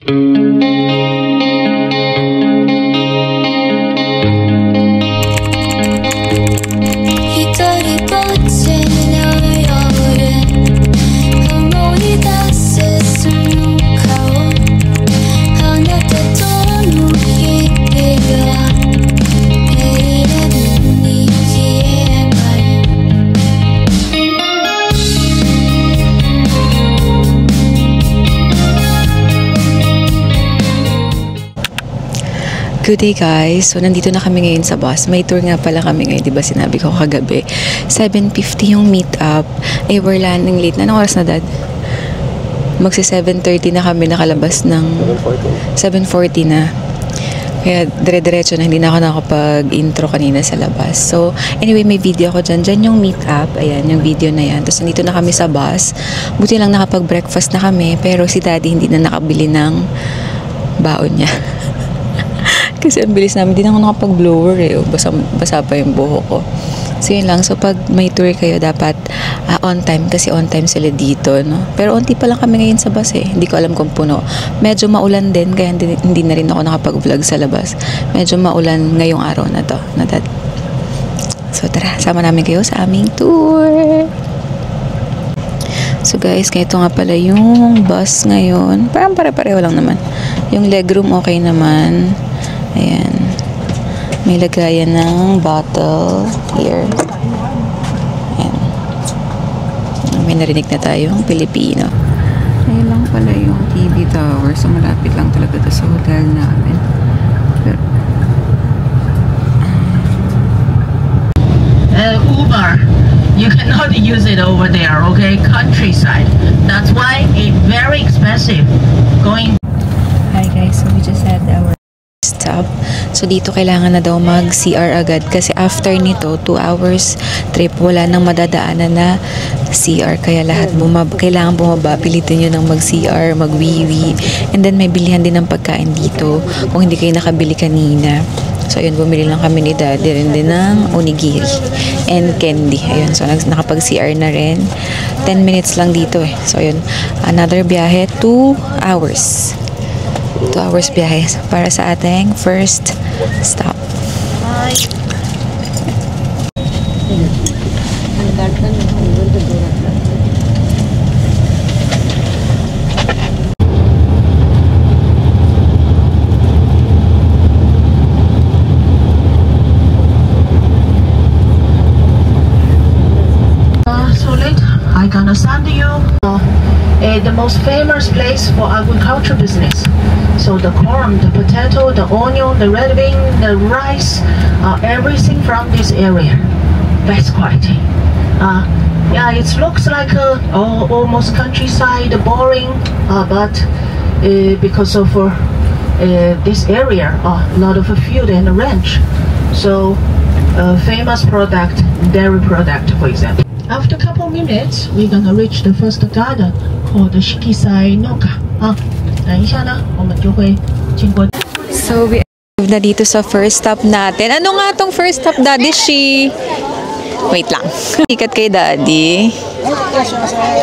Good day guys, so nandito na kami ngayon sa bus. May tour nga pala kami ngayon, diba sinabi ko kagabi 7:50 yung meet up. We're landing late na. Anong oras na dad? Magsi 7:30 na kami nakalabas ng 7:40 na. Kaya dire-diretso na, hindi na ako nakapag-intro kanina sa labas. So anyway, may video ako dyan yung meet up. Ayan, yung video na yan. Tapos nandito na kami sa bus. Buti lang nakapag-breakfast na kami, pero si daddy hindi na nakabili ng baon niya. Kasi ang bilis namin, hindi na ako nakapag-blower basa pa yung buhok ko. So yun lang, so pag may tour kayo dapat on time, kasi on time sila dito, no? Pero onti pa lang kami ngayon sa bus hindi ko alam kung puno. Medyo maulan din, kaya hindi na rin ako nakapag-vlog sa labas. Medyo maulan ngayong araw na to. So tara, sama namin kayo sa aming tour. So guys, ito nga pala yung bus ngayon. Parang pare-pareho lang naman. Yung legroom okay naman. Ayan. May lagayan ng bottle here. Ayan. May narinig na tayong Pilipino. Ayan lang pala yung TV tower. So malapit lang talaga ito sa hotel namin. Uber, you cannot use it over there, okay? Countryside. That's why it's very expensive. Hi guys, so we just had our stop. So dito kailangan na daw mag-CR agad kasi after nito 2 hours trip wala nang madadaanan na CR, kaya lahat kailangan bumaba, pilitin nyo nang mag-CR, mag-wiwi, and then may bilihan din ng pagkain dito kung hindi kayo nakabili kanina. So ayun, bumili lang kami ni daddy rin din ng onigiri and candy. Ayun, so nakapag-CR na rin. 10 minutes lang dito So ayun, another biyahe 2 hours. 2 hours biyahe para sa ating first stop. Hi. So late, I gonna send you the most famous place for agriculture business. So the corn, the potato, the onion, the red bean, the rice, everything from this area. Best quality. Yeah, it looks like almost countryside, boring, but because of this area, a lot of field and ranch. So famous product, dairy product, for example. After a couple minutes, we're gonna reach the first garden called the Shikisai Noka. 等一下呢，我们就会经过。 So we arrived na dito sa first stop natin. Ano nga tong first stop, Daddy Shi? Wait lang. Ikat kay Daddy.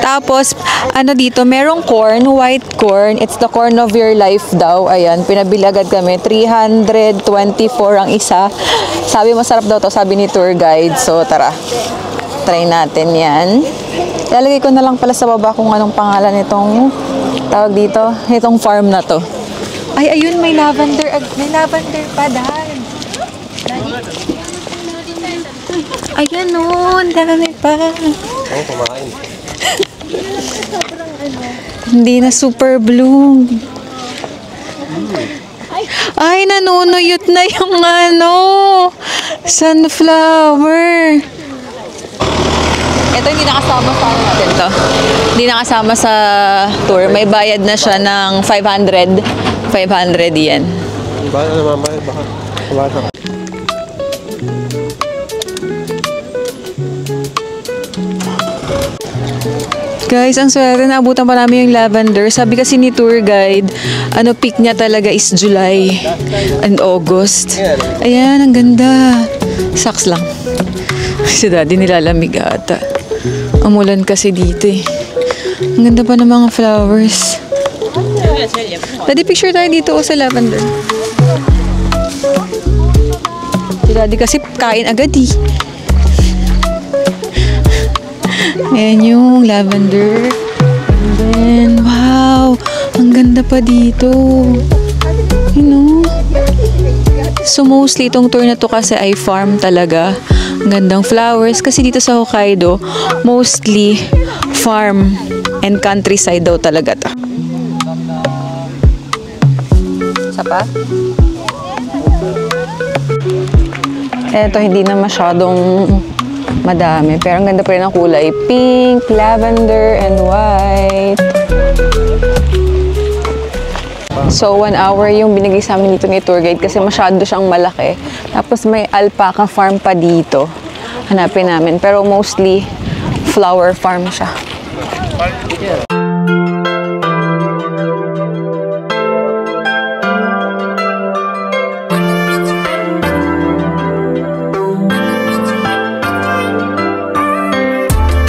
Tapos, ano dito, merong corn, white corn. It's the corn of your life daw. Ayan, pinabili agad kami. 324 ang isa. Sabi masarap daw to, sabi ni tour guide. So tara, try natin yan. Ilalagay ko na lang pala sa baba kung anong pangalan nitong tawag dito, itong farm na to. Ay, ayun, may lavender pa, Dad. Ayan o, dami pa. Oo, kumain. Hindi na super bloom. Ay, nanunuyot na yung sunflower. Ito hindi nakasama sa natin to. Hindi nakasama sa tour. May bayad na siya ng 500 yen. Baka namamayad, baka kumasa ka. Guys, ang swerte, naabutan pa namin yung lavender. Sabi kasi ni tour guide, peak niya talaga is July and August. Ayan, ang ganda. Saks lang. Si daddy nilalamig ata. Umulan kasi dito Ang ganda pa ng mga flowers. Daddy, picture tayo dito sa lavender. Si Daddy kasi kain agad eh. Ayan yung lavender. And then, wow! Ang ganda pa dito. You know? So mostly itong tour na to kasi ay farm talaga. Ang gandang flowers. Kasi dito sa Hokkaido, mostly farm and countryside daw talaga to. Isa pa? Eto, hindi na masyadong madami. Pero ang ganda pa rin ang kulay. Pink, lavender, and white. So, 1 hour yung binigay sa amin dito ni tour guide kasi masyado siyang malaki. Tapos may alpaca farm pa dito. Hanapin namin. Pero mostly, flower farm siya.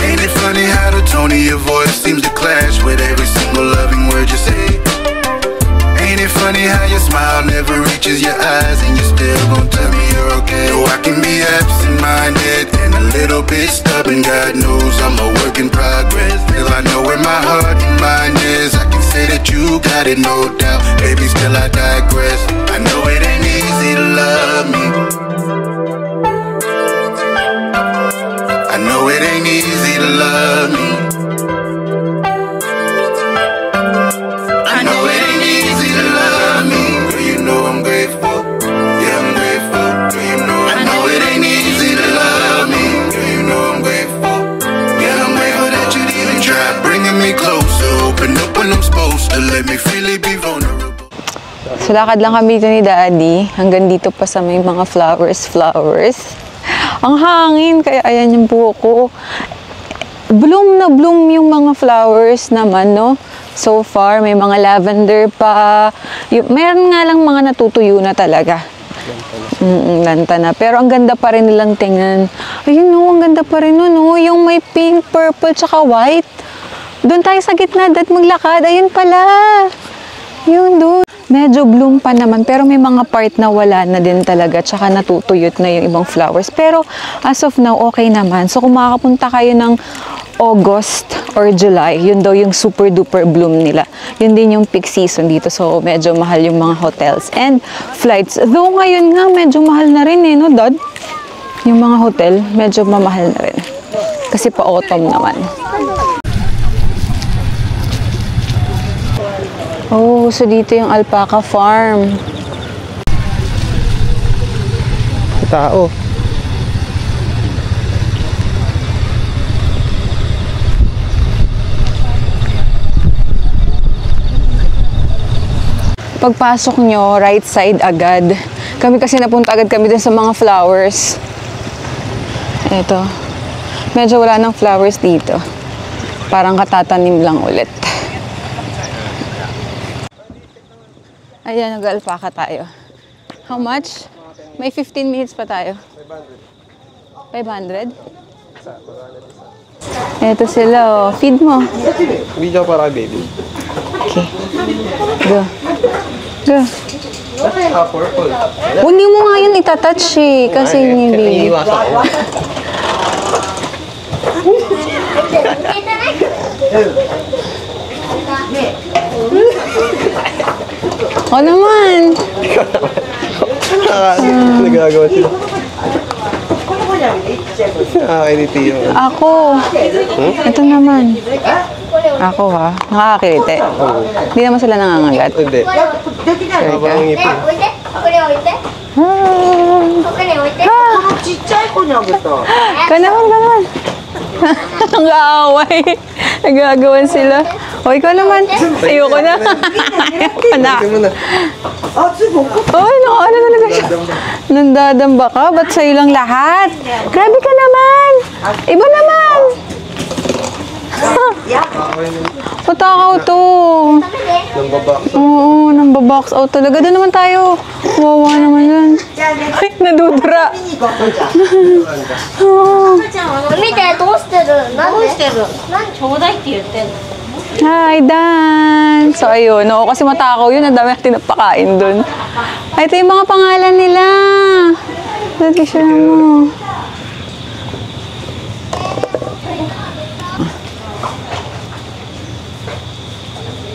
Ain't it funny how the tone of your voice seems to clash with every single loving word you say? Ain't it funny how your smile never reaches your eyes and you still gon' tell me you're okay? No, I can be absent-minded and a little bit stubborn. God knows I'm a work in progress. Still I know where my heart and mind is. I can say that you got it, no doubt. Baby, still I digress. I know it ain't easy to love me. I know it ain't easy to love me. I know it ain't easy to love me. Girl, you know I'm grateful. Yeah, I'm grateful. Girl, you know I know it ain't easy to love me. Girl, you know I'm grateful. Yeah, I'm grateful that you'd even try bringing me closer. Open up when I'm supposed to. Let me freely be vulnerable. So, lakad lang kami dito ni Daddy. Hanggang dito pa sa may mga flowers. Ang hangin, kaya ayan yung buhok ko. Bloom na bloom yung mga flowers naman, no? So far, may mga lavender pa. Meron nga lang mga natutuyo na talaga. Lanta na. Pero ang ganda pa rin nilang tingnan. Ayun, no, ang ganda pa rin, no? Yung may pink, purple, tsaka white. Doon tayo sa gitna, Dad, maglakad. Ayun pala. Yun, doon. Medyo bloom pa naman, pero may mga part na wala na din talaga, tsaka natutuyot na yung ibang flowers. Pero as of now, okay naman. So kung makakapunta kayo ng August or July, yun daw yung super duper bloom nila. Yun din yung peak season dito. So medyo mahal yung mga hotels and flights. Though ngayon nga, medyo mahal na rin eh, no, Dad? Yung mga hotel, medyo mamahal na rin. Kasi pa autumn naman. Oh, so dito yung alpaca farm. Tao. Pagpasok nyo, right side agad. Kami kasi napunta agad kami din sa mga flowers. Ito. Medyo wala ng flowers dito. Parang katatanim lang ulit. Ayan, nag-alpaca tayo. How much? May 15 minutes pa tayo. 500? Ito sila, oh. Feed mo. Video para baby. Okay. Go. Go. Purple. Hindi mo nga yun itatouch eh. Kasi yung baby. Iiwasan ko. O naman. Nagagawa sila. Nakakiliti yun. Ako. Ito naman. Ako ha. Nakakakiliti. Hindi naman sila nangangagat. Hindi. Habang ang ngipin. Ganaman. Ang aaway. Nagagawan sila. O, ikaw naman. Ayoko na. Ayoko na. Oy, ano talaga siya? Nandadamba ka? Ba't sa'yo lang lahat? Grabe ka naman. Iba naman. Patakaw to. Nambabak. Oo, nambabox out talaga. Doon naman tayo. Wawa naman yan. Ay, nadudra. Oo. 見てどうしてるなんでどうしてる何ちょうだいって言ってんの Hi, Dan! So, ayun. No, kasi matakaw yun. Ang dami natin napakain dun. Ay, ito yung mga pangalan nila. Picture mo.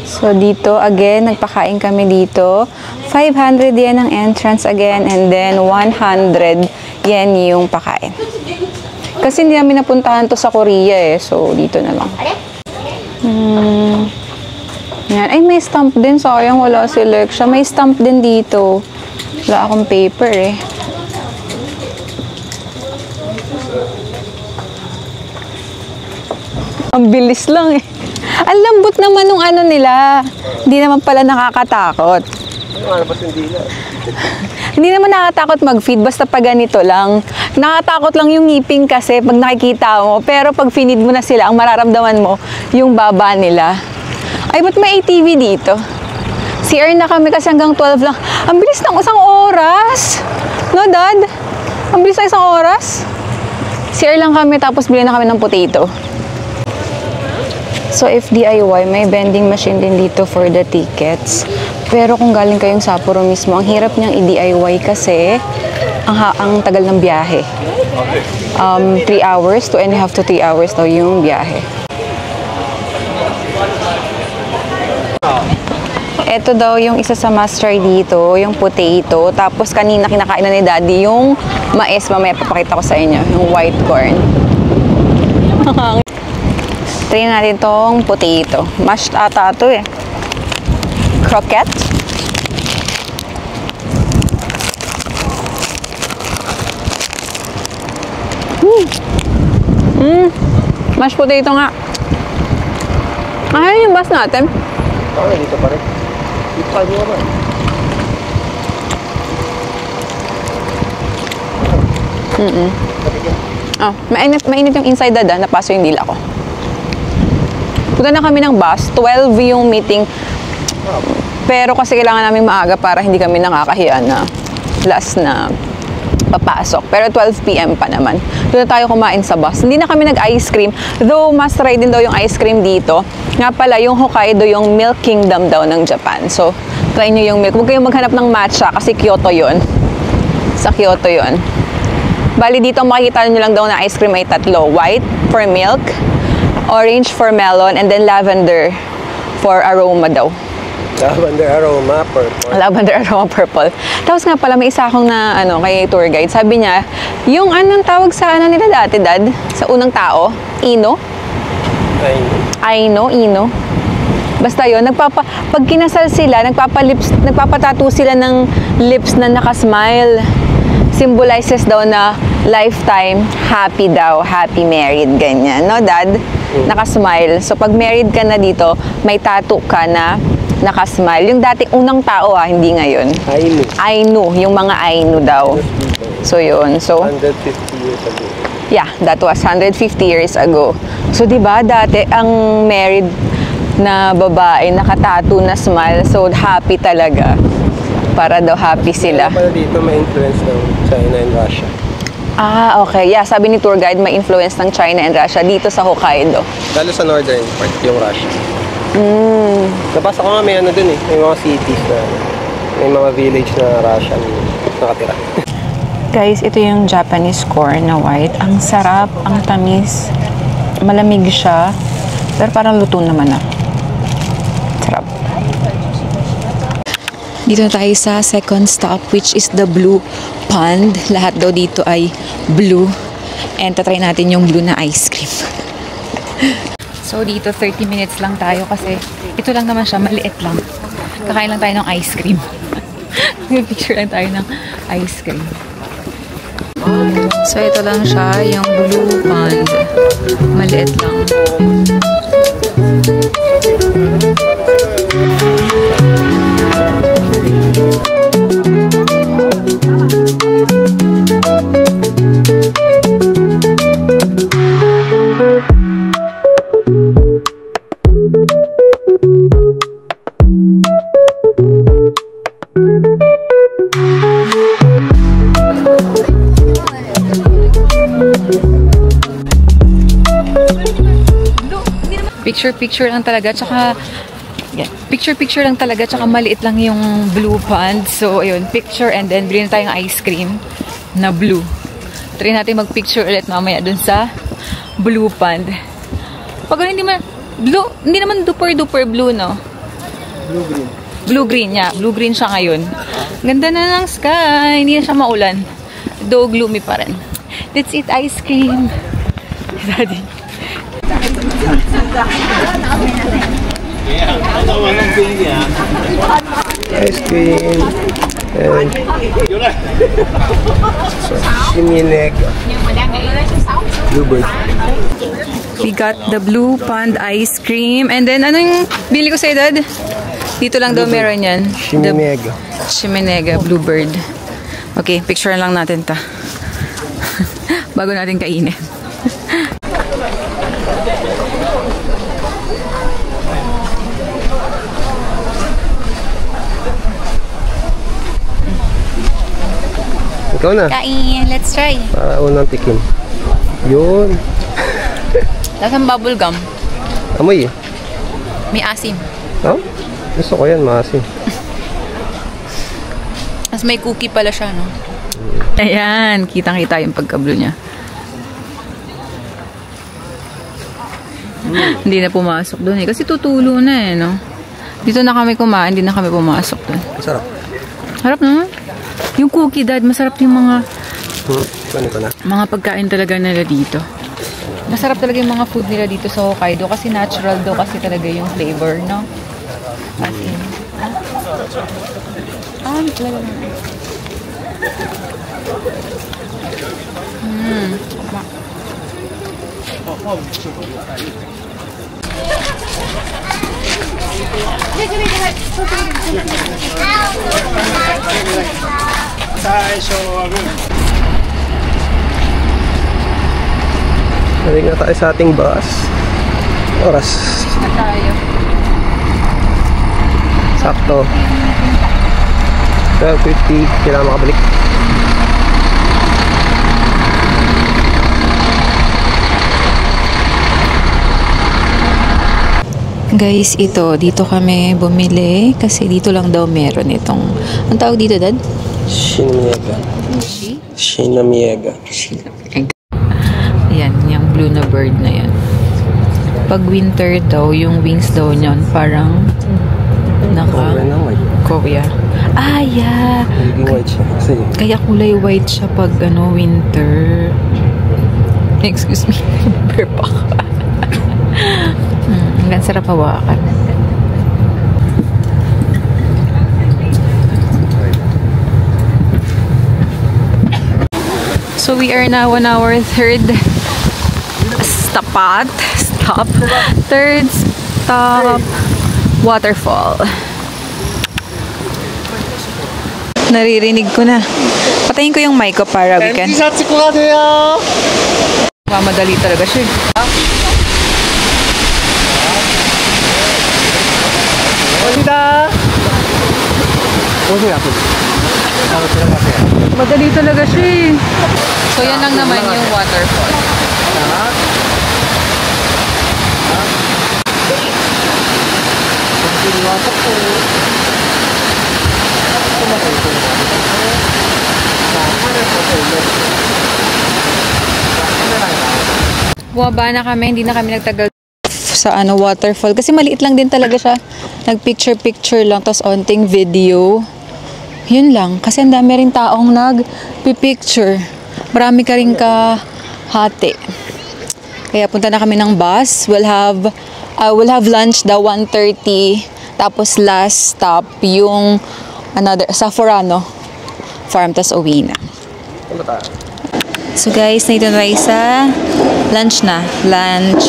So, dito, again, nagpakain kami dito. 500 yen ang entrance again, and then 100 yen yung pakain. Kasi hindi namin napuntahan to sa Korea eh. So, dito na lang. Yan. Ay, may stamp din. Sayang, wala si Lexia. May stamp din dito. Wala akong paper eh. Ang bilis lang eh. Ang lambot naman nung ano nila. Hindi naman pala nakakatakot. Hindi naman nakakatakot mag-feed. Basta pag ganito lang. Nakakatakot lang yung ngipin kasi pag nakikita mo. Pero pag finid mo na sila, ang mararamdaman mo, yung baba nila. Ay, ba't may ATV dito? CR na kami kasi hanggang 12 lang. Ang bilis ng isang oras. No, Dad? Ang bilis ng isang oras. CR lang kami tapos bili na kami ng potato. So, if DIY, may vending machine din dito for the tickets. Pero kung galing kayong Sapporo mismo, ang hirap niyang i-DIY kasi ang tagal ng biyahe. 3 hours, 2.5 to 3 hours daw yung biyahe. Ito daw yung isa sa must try dito, yung potato. Tapos kanina kinakain na ni Daddy yung mais. Mamaya papakita ko sa inyo, yung white corn. Try natin tong potato. Mashed ata ito eh. Croquette. Mashed potato nga. Ayun yung bus natin. Dito pa rin. Dito tayo naman. Mainit yung inside, Dada. Napaso yung dila ko. Punta na kami ng bus. 12 yung meeting. Pero kasi kailangan namin maaga para hindi kami nakakahiya na last na papasok. Pero 12 PM pa naman. Doon na tayo kumain sa bus. Hindi na kami nag-ice cream. Though, must try din daw yung ice cream dito. Nga pala, yung Hokkaido, yung Milk Kingdom daw ng Japan. So, try nyo yung milk. Huwag kayong maghanap ng matcha kasi Kyoto yun. Sa Kyoto yun. Bali, dito makikita nyo lang daw na ice cream ay tatlo. White for milk, orange for melon, and then lavender for aroma daw. Lavender aroma purple. Lavender aroma purple. Tapos nga pala, may isa akong na, kay tour guide. Sabi niya, yung anong tawag sa nila dati, Dad? Sa unang tao? Ino? Ino. Basta yun, pag kinasal sila, nagpapatattoo sila ng lips na nakasmile. Symbolizes daw na lifetime, happy daw, happy married, ganyan. No, Dad? Nakasmile. So, pag married ka na dito, may tattoo ka na nakasmile. Yung dating unang tao hindi ngayon. Ainu. Yung mga Ainu daw. So, yun. So, 150 years ago. Yeah, that was 150 years ago. So, di ba, dati, ang married na babae, nakatattoo na smile. So, happy talaga. Para daw happy sila. Kaya pala dito may influence ng China and Russia. Okay. Yeah, sabi ni tour guide, may influence ng China and Russia dito sa Hokkaido. Lalo sa northern part, yung Russia. Nabasa ko nga may dun eh. May mga cities na, may mga village na Russian nakatira. Guys, ito yung Japanese corn na white. Ang sarap, ang tamis. Malamig siya. Pero parang luto naman na. Sarap. Dito na tayo sa second stop, which is the Blue Pond. Lahat daw dito ay blue. And tatry natin yung blue na ice cream. So dito 30 minutes lang tayo kasi ito lang naman siya, maliit lang. Kakain lang tayo ng ice cream. Picture lang tayo ng ice cream. So ito lang siya, yung Blue Pond. Maliit lang. picture-picture lang talaga. Tsaka, yeah, picture-picture lang talaga. Tsaka maliit lang yung blue pond. So, ayun, picture and then bilhin tayong ice cream na blue. Try natin mag-picture ulit mamaya dun sa blue pond. Pag hindi naman duper blue, no? Blue-green. Blue-green, yeah. Blue-green siya ngayon. Ganda na ng sky. Hindi na siya maulan. Though gloomy pa rin. Let's eat ice cream. Daddy. Ice cream. And Shiminega. Bluebird. We got the blue pond ice cream. And then, anong bili ko sa'yo, Dad? Dito lang daw meron yan. Shiminega. Shiminega, bluebird. Okay, picture lang natin ta. Bago natin kainin. Ikaw na. Kain, let's try. Para unang tikim. Yun. Lasang bubble gum. Amoy eh. May asim. Oh? Gusto ko yan, maasim. Tapos may cookie pala siya, no? Ayan, kitang-kita yung pagka-blue niya. Hindi na pumasok doon eh. Kasi tutulo na eh, no? Dito na kami kumain, hindi na kami pumasok doon. Masarap. Harap naman. Yung cookie, Dad, masarap yung mga Ito na. mga pagkain talaga nila dito. Masarap talaga yung mga food nila dito sa Hokkaido kasi natural daw kasi talaga yung flavor, no? As in. Talaga naman. Balik na tayo sa ating bus. Oras. Tayo. Sakto. 12:50. Kailangan makabalik. Guys, dito kami bumili kasi dito lang daw meron itong, ang tawag dito, Dad? Shinamiega. Shinamiega. Ayan, yung blue na bird na yan. Pag winter daw, yung wings daw niyan parang Korea. Ah, yeah. Naging white siya. Kasi Kaya kulay white siya pag winter. Excuse me. Perpak. Hanggang sarap hawakan. So we are now on our third stop, waterfall. Naririnig ko na. Patayin ko yung mic ko para we can. Mamadali talaga siya. Madali talaga siya eh. So yan lang naman yung waterfall. Bumaba na kami, hindi na kami nagtagal sa waterfall kasi maliit lang din talaga siya. Nag-picture lang tapos onting video. Yun lang kasi ang dami rin taong nag-picture. Marami ka rin hati. Kaya punta na kami ng bus. We'll have lunch daw 1:30. Tapos last stop yung sa Forano Farm, tas uwi na. So guys, nandito na tayo sa lunch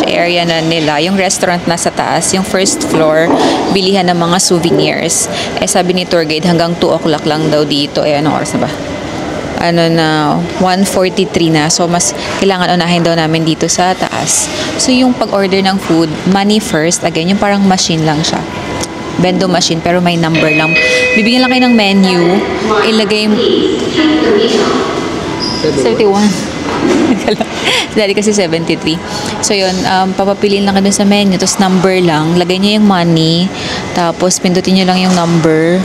area na nila. Yung restaurant na sa taas, yung first floor, bilihan ng mga souvenirs. Sabi ni tour guide hanggang 2 o'clock lang daw dito. Anong oras na ba? 1:43 na. So mas kailangan unahin daw namin dito sa taas. So yung pag-order ng food, money first. Again, yung parang machine lang siya. Bendo machine, pero may number lang. Bibigyan lang kayo ng menu. Ilagay 31. Daddy kasi 73. So yun, papapiliin lang ka dun sa menu, tapos number lang. Lagay niyo yung money, tapos pindutin niyo lang yung number.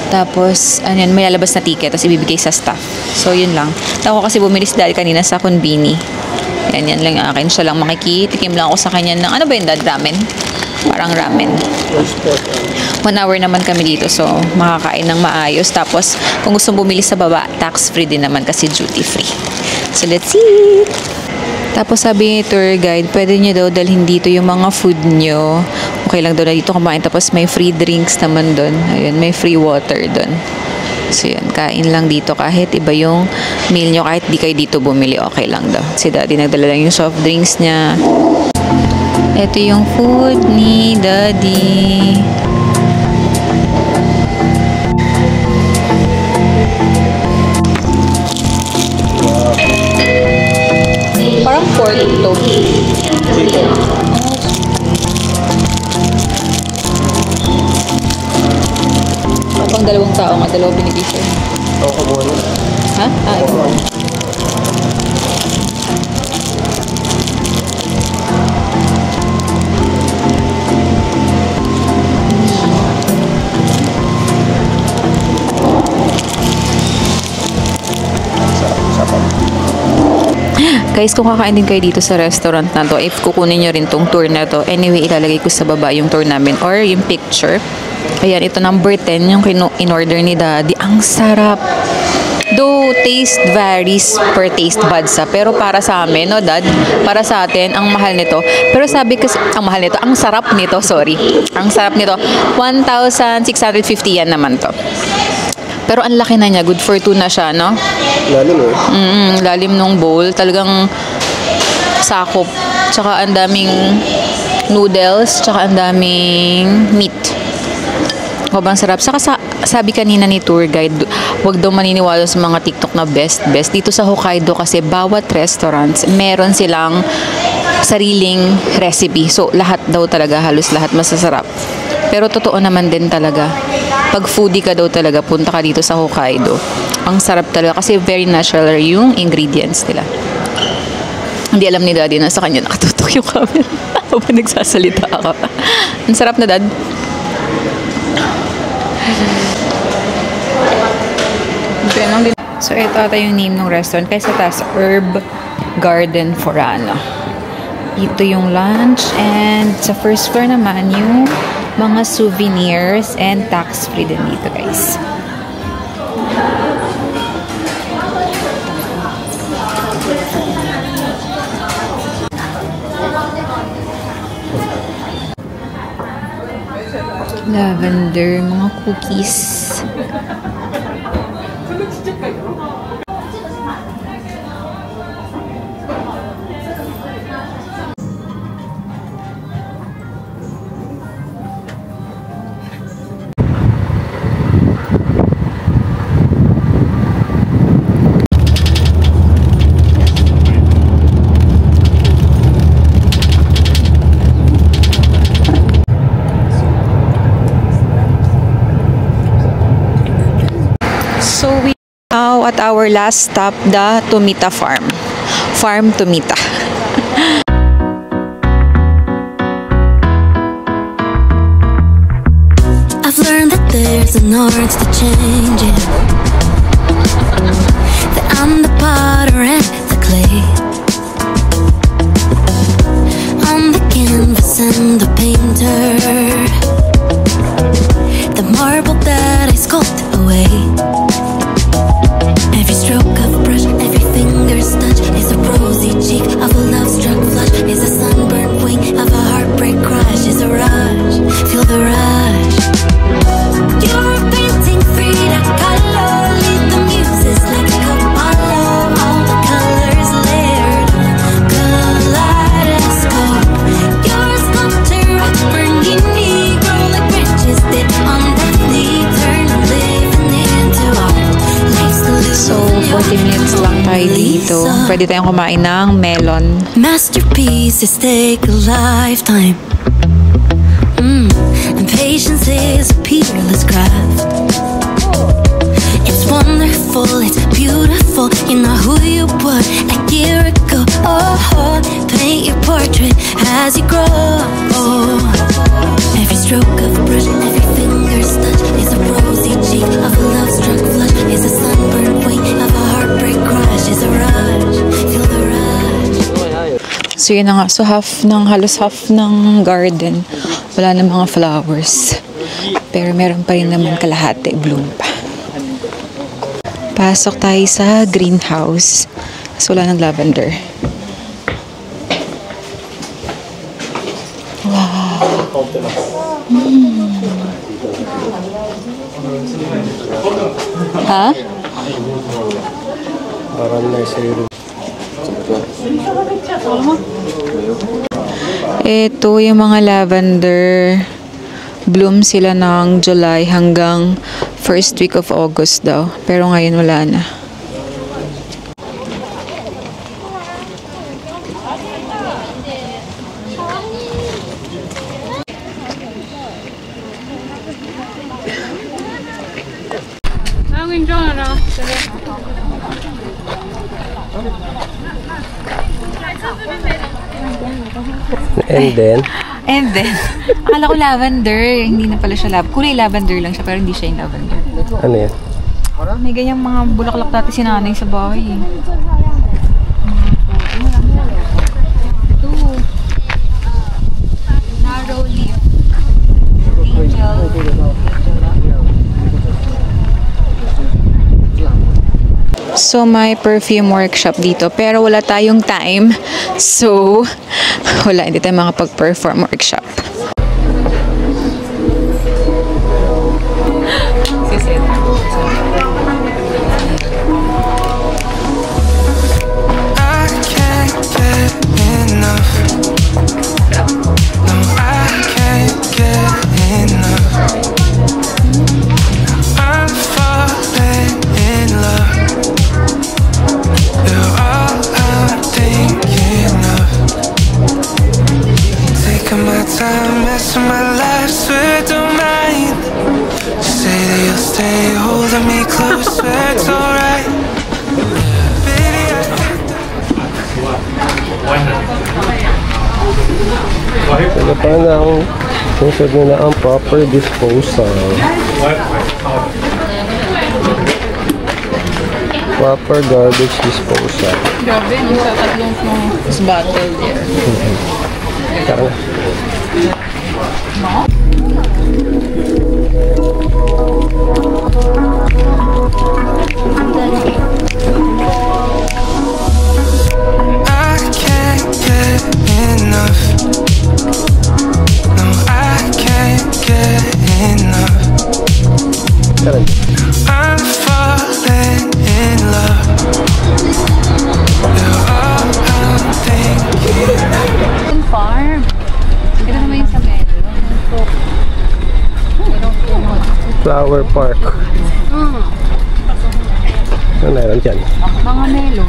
Tapos, ano yun, may lalabas na ticket, tapos ibibigay sa staff. So, yun lang. Ako kasi bumili si Daddy kanina sa Konbini. Yan lang yung akin. Siya lang makikitikim lang ako sa kanya ng, ano ba yun, Dad? Ramen? Parang ramen. 1 hour naman kami dito, so makakain ng maayos. Tapos, kung gusto bumili sa baba, tax-free din naman kasi duty-free. So, let's eat! Tapos sabi ni tour guide, pwede nyo daw dalhin dito yung mga food nyo. Okay lang daw na dito kumain. Tapos may free drinks naman doon. Ayun, may free water doon. So yun, kain lang dito kahit iba yung meal nyo. Kahit di kayo dito bumili, okay lang daw. Si Daddy nagdala lang yung soft drinks niya. Ito yung food ni Daddy. Parang pork to. Pang 2 tao nga, 2 binigay siya. Oo, kumuha na. Ha? Ito. Guys, kung kakain din kayo dito sa restaurant na to, if kukunin nyo rin tong tour na to, anyway, ilalagay ko sa baba yung tour namin or yung picture. Ayan, ito number 10, yung in-order ni Daddy. Ang sarap. Though taste varies per taste buds pero para sa amin, no Dad? Para sa atin, ang mahal nito. Pero sabi kasi, ang sarap nito, sorry. Ang sarap nito, 1,650 yan naman to. Pero ang laki na niya, good for 2 na siya, no? Lalim eh. Lalim nung bowl. Talagang sakop. Tsaka ang daming noodles. Tsaka ang daming meat. Bang sarap. Saka sabi kanina ni tour guide, wag daw maniniwala sa mga TikTok na best. Dito sa Hokkaido kasi bawat restaurants, meron silang sariling recipe. So, lahat daw talaga, halos lahat masasarap. Pero totoo naman din talaga. Pag foodie ka daw talaga, punta ka dito sa Hokkaido. Ang sarap talaga kasi very natural yung ingredients nila. Hindi alam ni Daddy na sa kanya nakatutok yung camera. Habang nagsasalita ako. Ang sarap na, Dad. So, ito ata yung name ng restaurant. Kaya sa taas, Herb Garden Forano. Ito yung lunch. And sa first floor naman, yung mga souvenirs and tax-free din dito, guys. Lavender, mga cookies. So we are now at our last stop, the Tomita Farm. Farm Tomita. I've learned that there's an art to changing. That I'm the potter and the clay. I'm the canvas and the painter. The marble that I sculpt away. Every stroke of a brush, every finger's touch is a rosy cheek of a love-struck flush. Is a sunburned wing of a heartbreak crush. Is a rush, feel the rush. You're painting free to color. Lead the muses like a Apollo. All the colors layered on kaleidoscope. You're a sculptor of burning negro like branches did on Daphne. Turn a living into art. Life's So, 40 minutes lang tayo dito. Pwede tayong kumain ng melon. Masterpieces take a lifetime. And patience is a peerless craft. It's wonderful, it's beautiful. You know who you put. I give So yun na nga. So halos half ng garden, wala na mga flowers. Pero meron pa rin naman kalahati, bloom pa. Pasok tayo sa greenhouse. So wala ng lavender. Wow. Ha? Parang nursery room. Ito yung mga lavender. Bloom sila ng July hanggang first week of August daw. Pero ngayon wala na. And then, Akala ko lavender. Hindi na pala siya lavender. Kulay lavender lang siya, pero hindi siya yung lavender. ano yan? May ganyang mga bulaklak dati si nanay sa bahay. Ito. Narrow leaf. Angel. So, may perfume workshop dito. Pero wala tayong time. So, hindi tayo makapag-perform workshop. I can't get enough. No, I can't get enough. I'm falling in love. You're all I'm thinking of. Taking my time, messing my life, swear don't mind. Say that you'll stay holding me close, swear it's alright. Baby, Ano pa na ang susunod nila ang proper disposal. Proper garbage disposal. Grabe, yung sa tatlong bottle there. Tara. I can't get enough. No, I can't get enough. Tara. I'm falling in love. You're all I'm thinking. Farm. Ito naman yung sa menu. Flower Park. Ano meron dyan? Mga melon.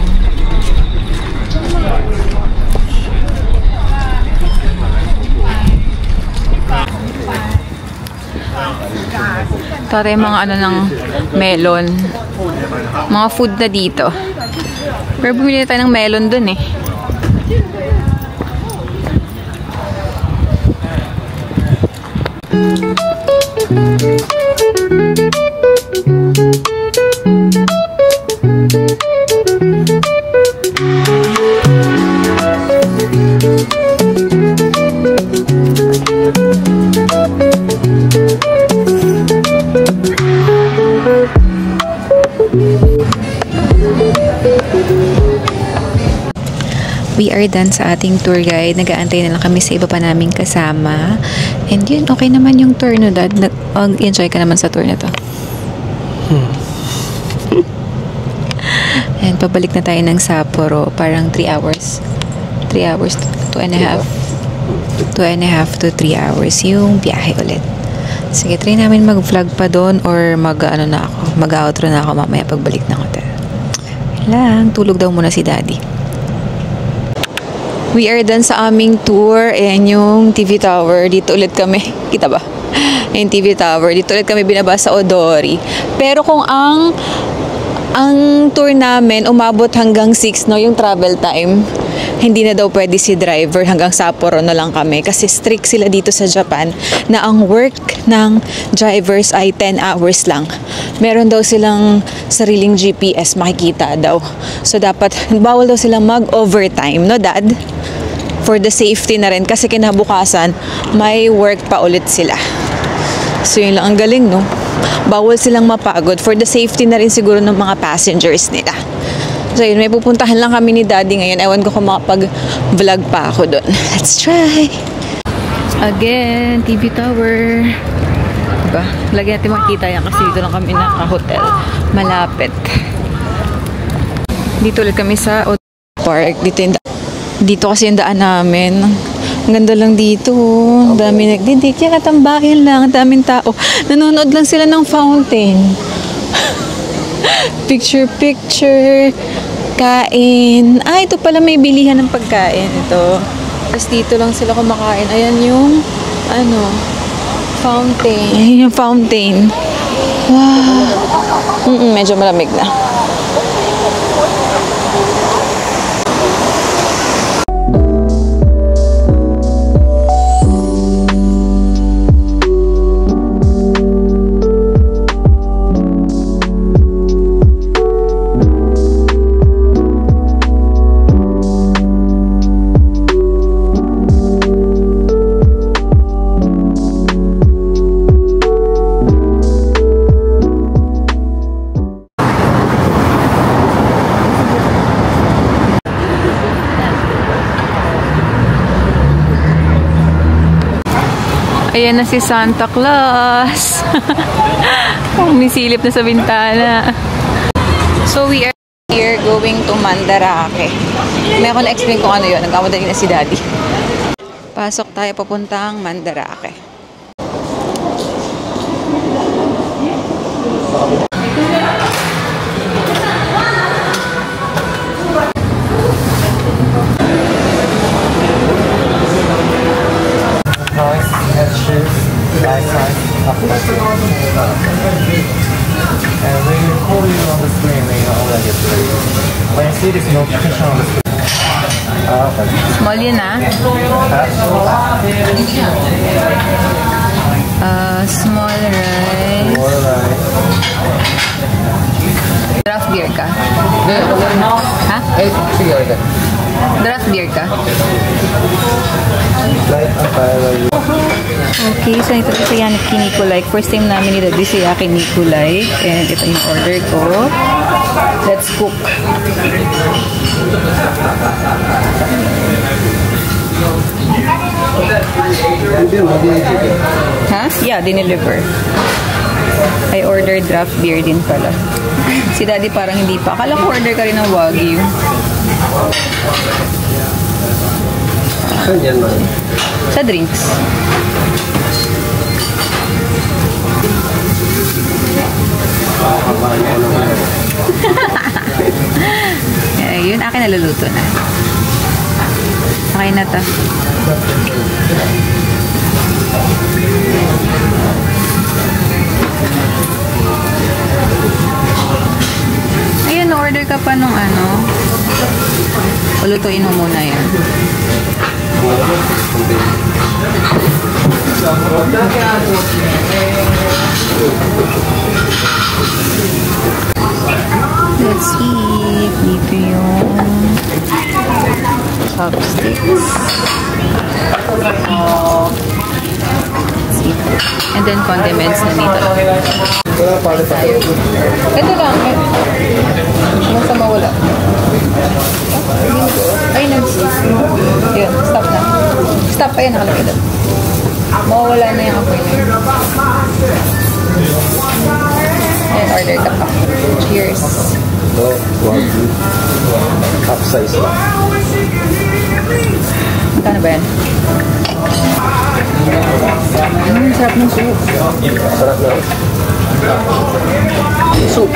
Ito yung mga ano ng melon. Mga food na dito. Pero bumili tayo ng melon dun eh. We are done sa ating tour guide. Nag-aantay na lang kami sa iba pa naming kasama. And yun, okay naman yung tour, no, Dad? Enjoy ka naman sa tour na to. And pabalik na tayo ng Sapporo. Parang 3 hours. 3 hours, 2.5. 2.5 to 3 hours yung biyahe ulit. Sige, try namin mag-vlog pa doon or mag-outro na ako mamaya pagbalik ng hotel. Lang, tulog daw muna si Daddy. We are done sa aming tour. Ayan yung TV Tower. Dito ulit kami. Kita ba? Yung TV Tower. Dito ulit kami binaba sa Odori. Pero kung ang tour namin umabot hanggang 6, no, yung travel time, hindi na daw pwede si driver, hanggang Sapporo na lang kami. Kasi strict sila dito sa Japan na ang work ng drivers ay 10 hours lang. Meron daw silang sariling GPS, makikita daw. So dapat, bawal daw silang mag-overtime, no, Dad? for the safety na rin kasi kinabukasan may work pa ulit sila. So yun lang, ang galing no. Bawal silang mapagod for the safety na rin siguro ng mga passengers nila. So yun, may pupuntahan lang kami ni Daddy ngayon. Ewan ko kung makapag-vlog pa ako doon. Let's try! Again, TV Tower. Diba? Lagi natin makita yan kasi dito lang kami naka-hotel. Malapit. Dito ulit kami sa park. Dito kasi yung daan namin. Ang ganda lang dito. Ang dami nagdidik. Kaya katambahin lang. Ang daming tao. Nanonood lang sila ng fountain. Picture. Kain. Ah, ito pala may bilihan ng pagkain. Ito. Tapos dito lang sila kumakain. Ayan yung fountain. Ayan yung fountain. Wow. Medyo malamig na. Ayan na si Santa Claus. Umisilip na sa bintana. So we are here going to Mandarake. May ako na-explain kung ano yun. Nagkamadali na si Daddy. Pasok tayo papuntang Mandarake. And when you call you on the screen, when you already play. When you see this notification on the screen. Small yun ah. Small rice. Draft beer ka? Ha? Sige, okay. Draft beer ka? Okay, so ito sa Yannick Nicolai. First time namin nila sa Yannick Nicolai. And ito yung order ko. Let's cook. Ha? Yeah, dineliver. I ordered draft beer din pala. Si Daddy parang hindi pa. Akala ko order ka rin ng Wagyu. Saan yan, man? Sa drinks. Yun, akin naluluto na. Okay na to. Ayun, order ka pa nung ulutuin mo muna yan. Let's eat. Dito yung chopsticks. Let's eat. And then condiments na dito. Ito lang. Basta mawala. Ay, nag-cheese. Yun, stop na. Stop pa yan, nakalagay doon. Mawawala na yung apoy na yun. And order ka pa. Cheers. No, Wagyu. Half size lang. Magkano ba yan? Sarap ng soup. Sarap na. Soup.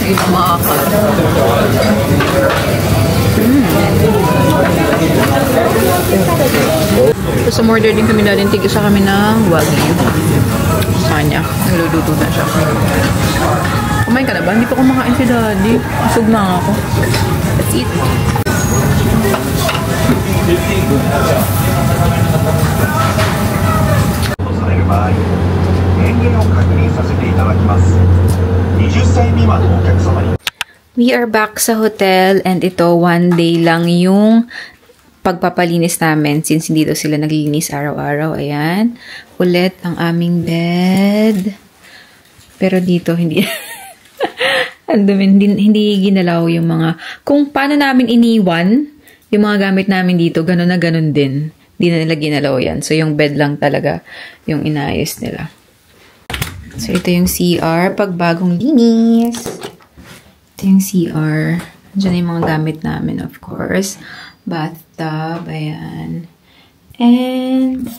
Ito makakal. So, order din kami natin. Tig-isa kami ng Wagyu. Sa kanya. Naluluto na siya. Kumain ka na ba? Hindi pa kumakain si Daddy. Busog na ako. Let's eat. 言を確認させていただきます。20歳未満のお客様に We are back sa hotel and ito one day lang yung pagpapalinis namin since hindi daw sila naglilinis araw-araw. Ayan. Ulit ang aming bed. Pero dito hindi hindi ginalaw yung mga kung paano namin iniwan yung mga gamit namin dito, gano'n na gano'n din. Hindi na nila ginalaw yan. So yung bed lang talaga yung inayos nila. So ito yung CR pag bagong linis. Ito yung CR. Diyan yung mga gamit namin, of course. Bathtub, ayan. And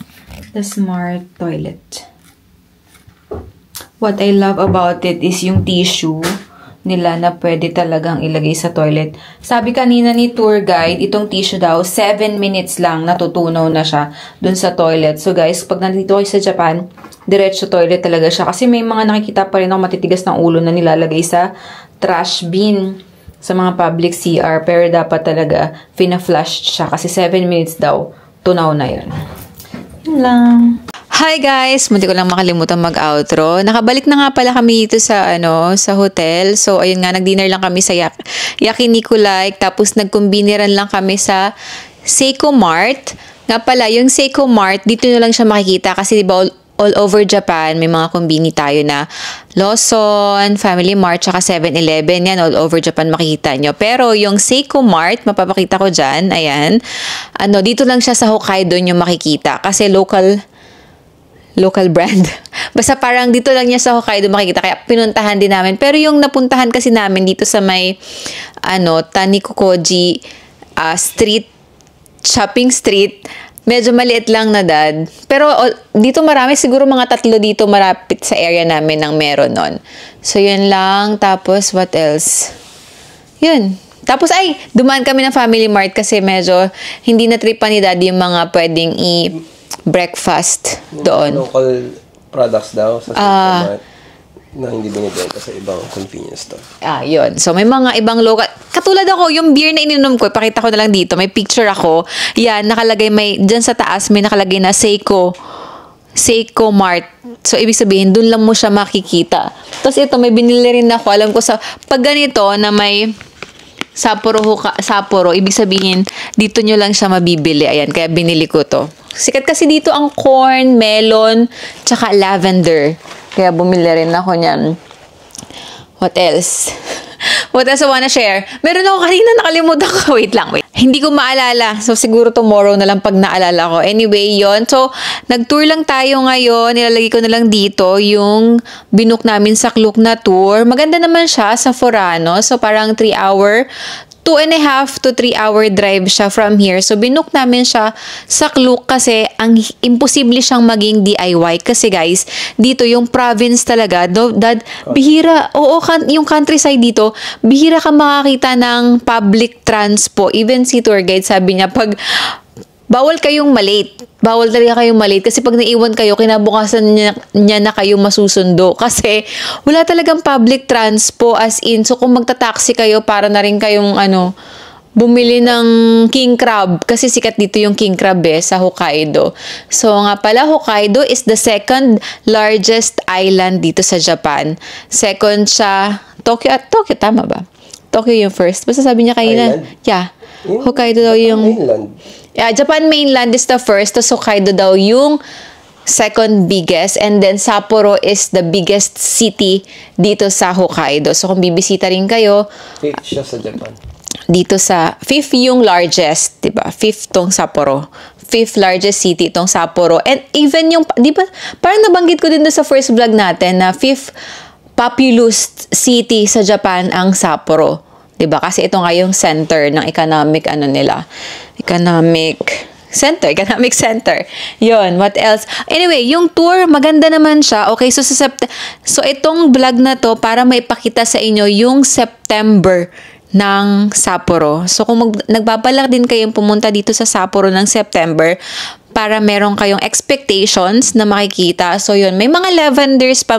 the smart toilet. What I love about it is yung tissue nila na pwede talagang ilagay sa toilet. Sabi kanina ni tour guide, itong tissue daw, 7 minutes lang natutunaw na siya dun sa toilet. So guys, pag nandito kayo sa Japan, diretso toilet talaga siya. Kasi may mga nakikita pa rin ako matitigas ng ulo na nilalagay sa trash bin sa mga public CR. Pero dapat talaga fina-flush siya kasi 7 minutes daw, tunaw na yun. Yun lang. Hi guys! Munti ko lang makalimutan mag-outro. Nakabalik na nga pala kami dito sa sa hotel. So ayun nga, nag-dinner lang kami sa Yakiniku-like. Tapos nagkumbiniran lang kami sa Seiko Mart. Nga pala, yung Seiko Mart, dito nyo lang siya makikita kasi diba all over Japan, may mga kumbini tayo na Lawson, Family Mart, tsaka 7-Eleven. Yan, all over Japan makikita nyo. Pero yung Seiko Mart, mapapakita ko dyan, ayan. Dito lang siya sa Hokkaido nyo makikita. Kasi local brand. Basta parang dito lang niya sa Hokkaido makikita. Kaya pinuntahan din namin. Pero yung napuntahan kasi namin dito sa may Tanikokoji street, shopping street, medyo maliit lang na dad. Pero dito marami, siguro mga 3 dito marapit sa area namin ng meron nun. So yun lang. Tapos what else? Yun. Tapos dumaan kami ng Family Mart kasi medyo hindi na tripan ni daddy yung mga pwedeng breakfast doon. Local products daw sa supermarket na hindi binibenta sa ibang convenience store. Yun. So, may mga ibang local. Katulad ako, yung beer na ininom ko, ipakita ko na lang dito. May picture ako. Yan, nakalagay, dyan sa taas, may nakalagay na Seiko Mart. So, ibig sabihin, dun lang mo siya makikita. Tapos ito, may binili rin ako. Alam ko pag ganito na may Sapporo, ibig sabihin, dito nyo lang siya mabibili. Ayan, kaya binili ko to. Sikat kasi dito ang corn, melon, tsaka lavender. Kaya bumili rin ako niyan. What else? What else I wanna share? Meron ako kanina, nakalimutan ko. Wait lang. Hindi ko maalala. So, siguro tomorrow na lang pag naalala ko. Anyway, yon. So, nag-tour lang tayo ngayon. Nilalagay ko na lang dito yung binook namin sa Klook na tour. Maganda naman siya sa Furano. So, parang 3-hour 2.5 to 3 hour drive siya from here. So, binook namin siya sa Klook kasi imposible siyang maging DIY. Kasi guys, dito yung province talaga, bihira, yung countryside dito, bihira ka makakita ng public transpo. Even si tour guide, sabi niya, bawal kayong malate. Bawal talaga kayong malate. Kasi pag naiwan kayo, kinabukasan niya na kayo masusundo. Kasi wala talagang public transpo as in. So kung magta-taxi kayo, para na rin kayong bumili ng king crab. Kasi sikat dito yung king crab sa Hokkaido. So nga pala, Hokkaido is the 2nd largest island dito sa Japan. Second siya, Tokyo. Tokyo, tama ba? Tokyo yung first. Basta sabi niya kanina. Island? Yeah. Hokkaido daw yung mainland. Japan mainland is the first, tapos Hokkaido daw yung second biggest, and then Sapporo is the biggest city dito sa Hokkaido. So kung bibisita rin kayo, 5th siya sa Japan. Dito sa 5th yung largest, 'di ba? 5th tong Sapporo. 5th largest city itong Sapporo. And even yung, di ba, parang nabanggit ko din doon sa first vlog natin na 5th populous city sa Japan ang Sapporo. Diba? Kasi ito nga yung center ng economic center. Yun, what else? Anyway, yung tour, maganda naman siya. Okay, so so itong vlog na to, para maipakita sa inyo yung September ng Sapporo. So kung nagbabalak din kayong pumunta dito sa Sapporo ng September, para meron kayong expectations na makikita. So yun, may mga lavenders pa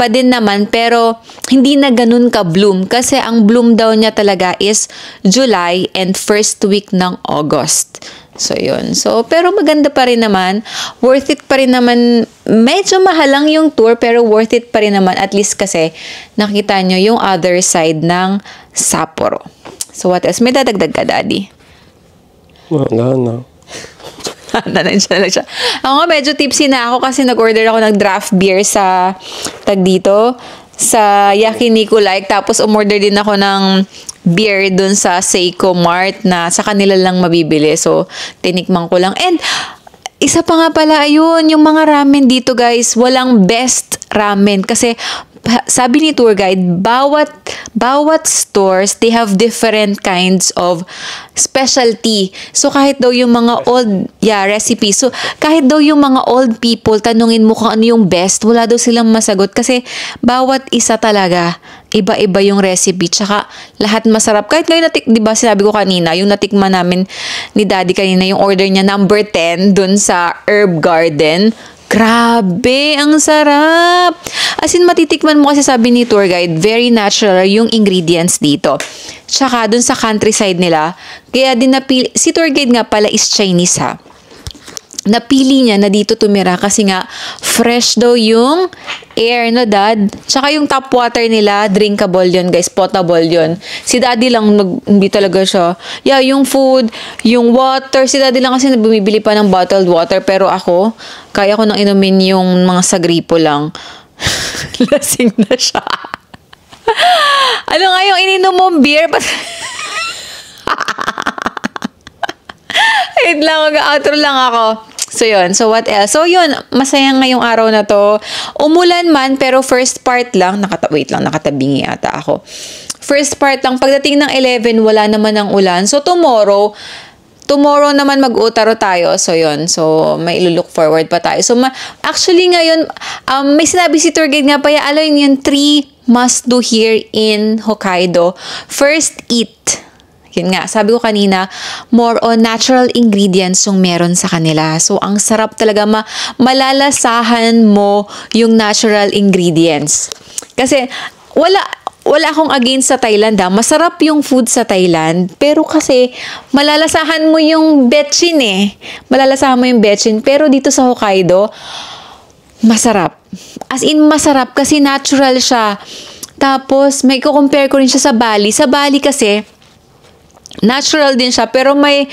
din naman, pero hindi na ganun ka-bloom. Kasi ang bloom daw niya talaga is July and first week ng August. So yun. So, pero maganda pa rin naman. Worth it pa rin naman medyo mahal lang yung tour pero worth it pa rin naman, at least kasi nakita nyo yung other side ng Sapporo. So what else? May dadagdag ka, Daddy? Wala na. Nandiyan na lang siya. Ako nga, medyo tipsy na ako kasi nag-order ako ng draft beer sa sa Yakiniku Like. Tapos umorder din ako ng beer dun sa Seiko Mart na sa kanila lang mabibili. So, tinikman ko lang. And, isa pa nga pala, ayun, yung mga ramen dito guys, walang best ramen. Kasi, sabi ni tour guide, bawat stores, they have different kinds of specialty. So, kahit daw yung mga recipes. So, kahit daw yung mga old people, tanungin mo kung ano yung best, wala daw silang masagot. Kasi, bawat isa talaga, iba-iba yung recipe. Tsaka, lahat masarap. Kahit ngayon, diba, sinabi ko kanina, yung natikman namin ni Daddy kanina, yung order niya, number 10, dun sa Herb Garden. Grabe, ang sarap! As in, matitikman mo kasi sabi ni tour guide, very natural yung ingredients dito. Tsaka, dun sa countryside nila, kaya din si tour guide nga pala is Chinese ha. Napili niya na dito tumira kasi nga fresh daw yung air, no Dad? Tsaka yung tap water nila, drinkable yun guys, potable yun. Si Daddy lang, hindi talaga siya. Yeah, yung food, yung water, si Daddy lang kasi bumibili pa ng bottled water, pero ako, kaya ko nang inumin yung mga sagripo lang. Lasing na siya. Ano nga yung ininom mong beer? Wait lang, outro lang ako. So, yun. So, what else? So, yun. Masaya ngayong araw na to. Umulan man, pero first part lang. Nakatabingi ata ako. First part lang. Pagdating ng 11, wala naman ang ulan. So, tomorrow naman mag-utaro tayo. So, yun. So, may look forward pa tayo. So, actually, ngayon, may sinabi si tour guide nga pa, alam yun, 3 must do here in Hokkaido. First, eat. Yun nga, sabi ko kanina, more on natural ingredients yung meron sa kanila. So, ang sarap talaga, malalasahan mo yung natural ingredients. Kasi, wala akong against sa Thailand ha. Masarap yung food sa Thailand. Pero kasi, malalasahan mo yung betchin eh. Malalasahan mo yung betchin. Pero dito sa Hokkaido, masarap. As in, masarap kasi natural siya. Tapos, may compare ko rin siya sa Bali. Sa Bali kasi, natural din siya, pero may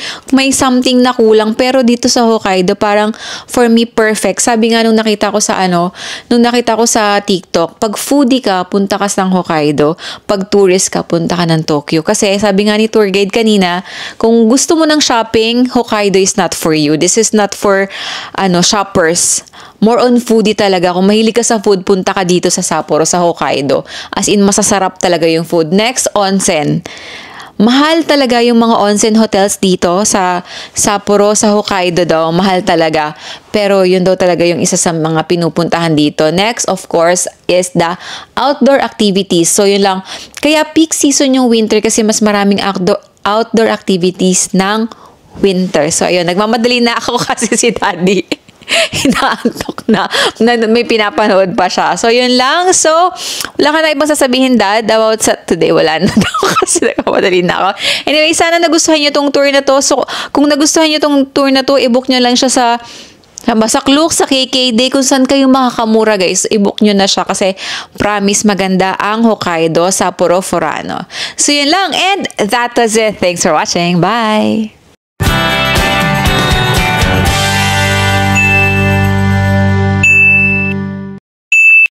something na kulang. Pero dito sa Hokkaido, parang for me, perfect. Sabi nga nung nakita ko sa TikTok, pag foodie ka, punta ka sa Hokkaido. Pag tourist ka, punta ka ng Tokyo. Kasi sabi nga ni tour guide kanina, kung gusto mo ng shopping, Hokkaido is not for you. This is not for shoppers. More on foodie talaga. Kung mahilig ka sa food, punta ka dito sa Sapporo, sa Hokkaido. As in, masasarap talaga yung food. Next, onsen. Mahal talaga yung mga onsen hotels dito sa Sapporo, sa Hokkaido daw. Mahal talaga. Pero yun daw talaga yung isa sa mga pinupuntahan dito. Next, of course, is the outdoor activities. So, yun lang. Kaya peak season yung winter kasi mas maraming outdoor activities ng winter. So, ayun. Nagmamadali na ako kasi si Daddy. Hinaantok na. May pinapanood pa siya. So, yun lang. So, wala ka na ibang sasabihin, Dad, about sa today. Wala na daw kasi nagmamadali na ako. Anyway, sana nagustuhan nyo tong tour na to. So, kung nagustuhan nyo tong tour na to, i-book nyo lang siya sa Klook, sa KKday, kung saan kayo makakamura, guys. I-book nyo na siya kasi promise maganda ang Hokkaido, Sapporo, Furano. So, yun lang. And that was it. Thanks for watching. Bye!